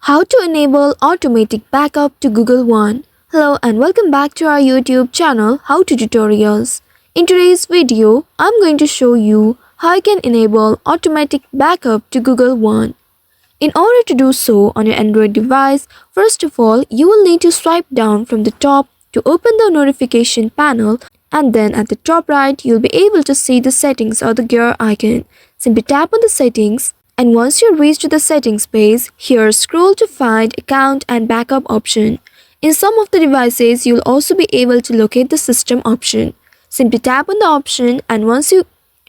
How to enable automatic backup to Google One. Hello and welcome back to our YouTube channel How to Tutorials. In today's video, I'm going to show you how you can enable automatic backup to Google One. In order to do so on your Android device, first of all, you will need to swipe down from the top to open the notification panel, and then at the top right, you'll be able to see the settings or the gear icon. Simply tap on the settings. And once you reach to the settings page, here scroll to find account and backup option. In some of the devices, you'll also be able to locate the system option. Simply tap on the option, and once you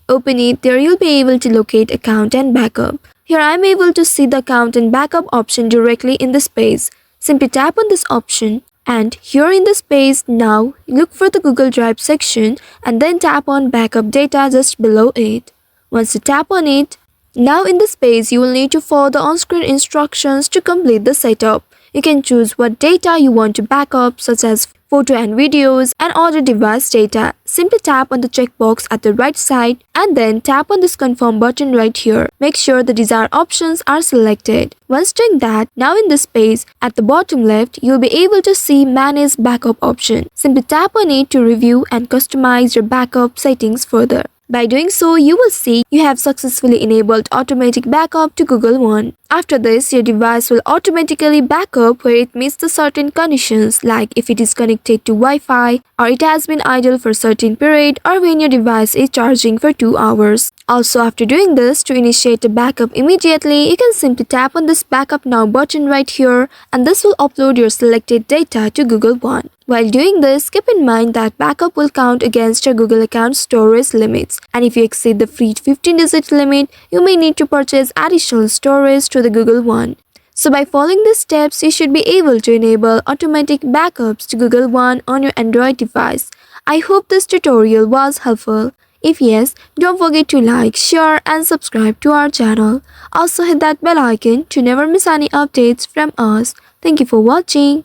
open it, there you'll be able to locate account and backup. Here I'm able to see the account and backup option directly in this page. Simply tap on this option, and here in this page, now look for the Google Drive section and then tap on backup data just below it. Once you tap on it, now in this page, you will need to follow the on-screen instructions to complete the setup. You can choose what data you want to back up, such as photo and videos and other device data. Simply tap on the checkbox at the right side and then tap on this confirm button right here. Make sure the desired options are selected. Once doing that, now in this page, at the bottom left, you'll be able to see manage backup option. Simply tap on it to review and customize your backup settings further. By doing so, you will see you have successfully enabled automatic backup to Google One. After this, your device will automatically back up where it meets the certain conditions, like if it is connected to Wi-Fi, or it has been idle for a certain period, or when your device is charging for 2 hours. Also, after doing this, to initiate a backup immediately, you can simply tap on this backup now button right here, and this will upload your selected data to Google One. While doing this, keep in mind that backup will count against your Google account storage limits, and if you exceed the free 15-digit limit, you may need to purchase additional storage to the Google One. So by following these steps, you should be able to enable automatic backups to Google One on your Android device. I hope this tutorial was helpful. If yes, don't forget to like, share and subscribe to our channel. Also hit that bell icon to never miss any updates from us. Thank you for watching.